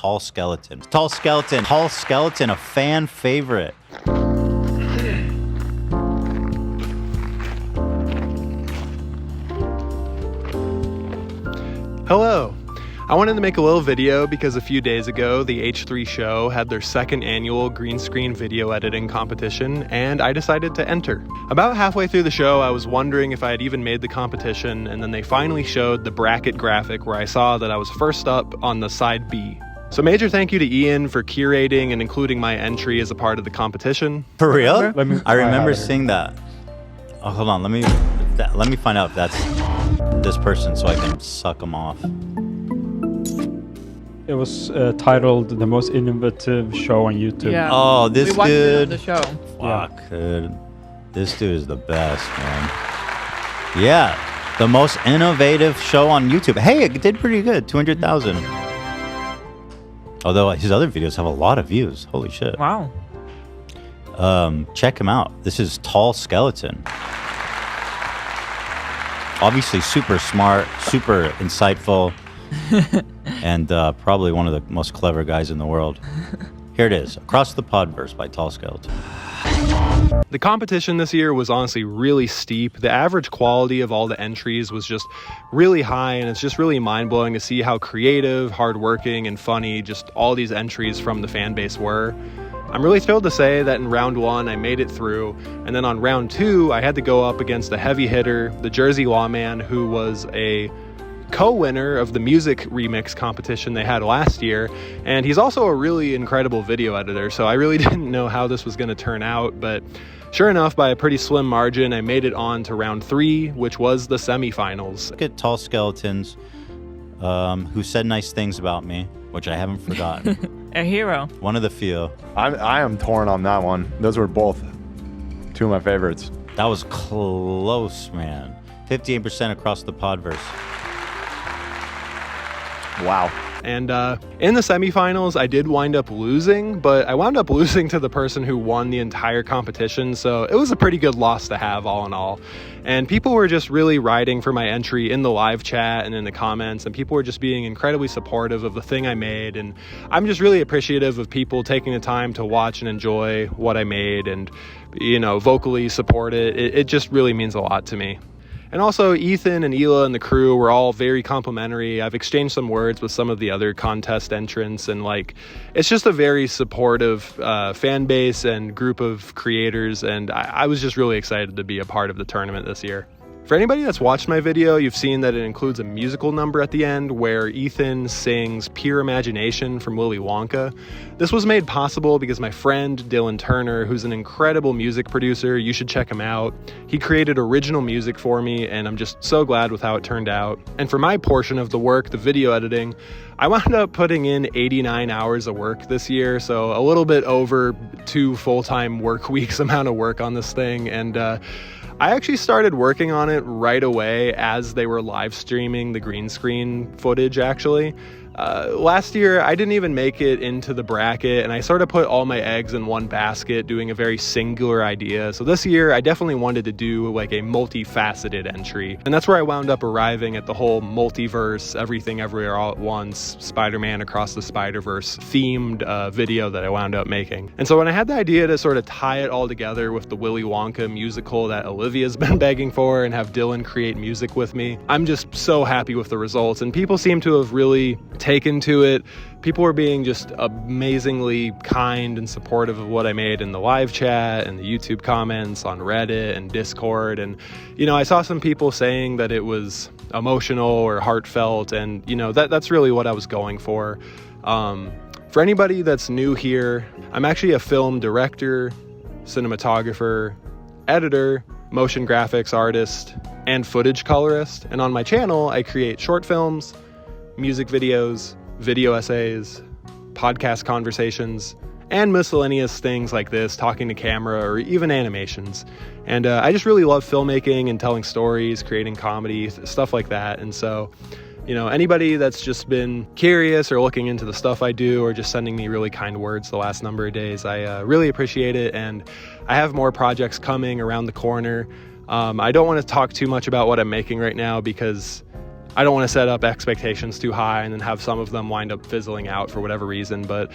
Tall Skeleton. Tall Skeleton, a fan favorite. Hello. I wanted to make a little video because a few days ago, the H3 show had their second annual green screen video editing competition, and I decided to enter. About halfway through the show, I was wondering if I had even made the competition, and then they finally showed the bracket graphic where I saw that I was first up on the side B. So major thank you to Ian for curating and including my entry as a part of the competition. For real? I remember seeing that. Oh, hold on. Let me find out if that's this person so I can suck them off. It was titled "The Most Innovative Show on YouTube." Yeah. Oh, this we watched it on dude. the show. Fuck, dude. This dude is the best, man. Yeah, the most innovative show on YouTube. Hey, it did pretty good. 200,000. Although his other videos have a lot of views. Holy shit. Wow. Check him out. This is Tall Skeleton. Obviously super smart, super insightful, and probably one of the most clever guys in the world. Here it is, Across the Podverse by Tall Skeleton. The competition this year was honestly really steep. The average quality of all the entries was just really high, and it's just really mind-blowing to see how creative, hardworking, and funny just all these entries from the fan base were. I'm really thrilled to say that in round 1 I made it through, and then on round 2 I had to go up against a heavy hitter, the Jersey Lawman, who was a co-winner of the music remix competition they had last year, and he's also a really incredible video editor, so I really didn't know how this was going to turn out, but sure enough, by a pretty slim margin, I made it on to round 3, which was the semifinals. Look at Tall Skeletons, who said nice things about me, which I haven't forgotten. A hero. One of the few. I am torn on that one. Those were both two of my favorites. That was close, man. 58% across the Podverse. Wow. And in the semifinals, I did wind up losing, but I wound up losing to the person who won the entire competition, so it was a pretty good loss to have all in all. And people were just really riding for my entry in the live chat and in the comments, and people were just being incredibly supportive of the thing I made, and I'm just really appreciative of people taking the time to watch and enjoy what I made and, you know, vocally support it. It just really means a lot to me. And also, Ethan and Hila and the crew were all very complimentary. I've exchanged some words with some of the other contest entrants, and it's just a very supportive fan base and group of creators, and I was just really excited to be a part of the tournament this year. For anybody that's watched my video, you've seen that it includes a musical number at the end where Ethan sings Pure Imagination from Willy Wonka. This was made possible because my friend Dylan Turner, who's an incredible music producer, you should check him out. He created original music for me, and I'm just so glad with how it turned out. And for my portion of the work, the video editing, I wound up putting in 89 hours of work this year, so a little bit over 2 full-time work weeks amount of work on this thing, and I actually started working on it right away as they were live streaming the green screen footage, actually. Last year, I didn't even make it into the bracket, and I sort of put all my eggs in one basket, doing a very singular idea. So this year, I definitely wanted to do like a multifaceted entry. And that's where I wound up arriving at the whole multiverse, everything everywhere all at once, Spider-Man Across the Spider-Verse themed video that I wound up making. And so when I had the idea to sort of tie it all together with the Willy Wonka musical that Olivia's been begging for and have Dylan create music with me, I'm just so happy with the results. And people seem to have really taken to it. People were being just amazingly kind and supportive of what I made in the live chat and the YouTube comments on Reddit and Discord. And, you know, I saw some people saying that it was emotional or heartfelt, and, you know, that's really what I was going for. For anybody that's new here, I'm actually a film director, cinematographer, editor, motion graphics artist, and footage colorist. And on my channel, I create short films, music videos, video essays, podcast conversations, and miscellaneous things like this, talking to camera, or even animations. And I just really love filmmaking and telling stories, creating comedy, stuff like that. And so, you know, anybody that's just been curious or looking into the stuff I do or just sending me really kind words the last number of days, I really appreciate it. And I have more projects coming around the corner. I don't want to talk too much about what I'm making right now because I don't want to set up expectations too high and then have some of them wind up fizzling out for whatever reason. But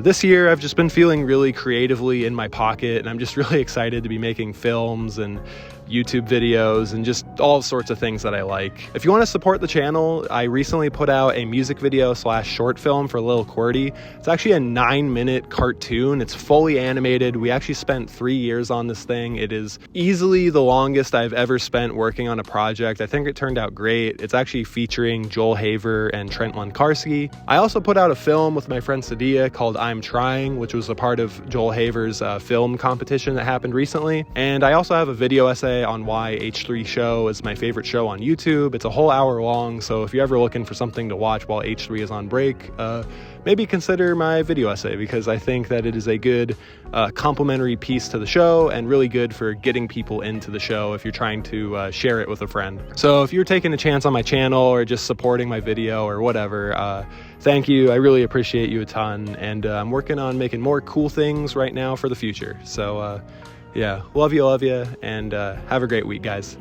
this year I've just been feeling really creatively in my pocket, and I'm just really excited to be making films and YouTube videos and just all sorts of things that I like. If you want to support the channel, I recently put out a music video / short film for Lil Qwerty. It's actually a 9-minute cartoon. It's fully animated. We actually spent 3 years on this thing. It is easily the longest I've ever spent working on a project. I think it turned out great. It's actually featuring Joel Haver and Trent Lenkarski. I also put out a film with my friend Sadia called I'm Trying, which was a part of Joel Haver's film competition that happened recently. And I also have a video essay on why H3 Show is my favorite show on YouTube. It's a whole hour long, so if you're ever looking for something to watch while H3 is on break, maybe consider my video essay, because I think that it is a good complimentary piece to the show and really good for getting people into the show if you're trying to share it with a friend. So if you're taking a chance on my channel or just supporting my video or whatever, thank you. I really appreciate you a ton, and I'm working on making more cool things right now for the future. So yeah, love you, and have a great week, guys.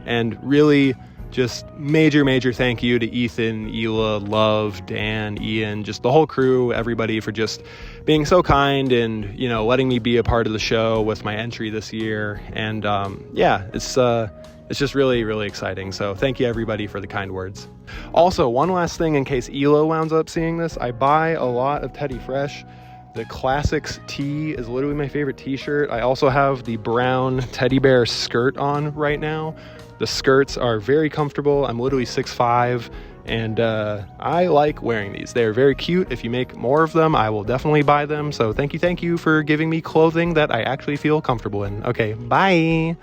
And really, just major thank you to Ethan, Ela, Love, Dan, Ian, just the whole crew, everybody, for just being so kind and, you know, letting me be a part of the show with my entry this year. And yeah, it's just really exciting. So thank you, everybody, for the kind words. Also, one last thing in case Ela wounds up seeing this, I buy a lot of Teddy Fresh. The Classics tee is literally my favorite t-shirt. I also have the brown teddy bear skirt on right now. The skirts are very comfortable. I'm literally 6'5", and I like wearing these. They're very cute. If you make more of them, I will definitely buy them. So thank you for giving me clothing that I actually feel comfortable in. Okay, bye.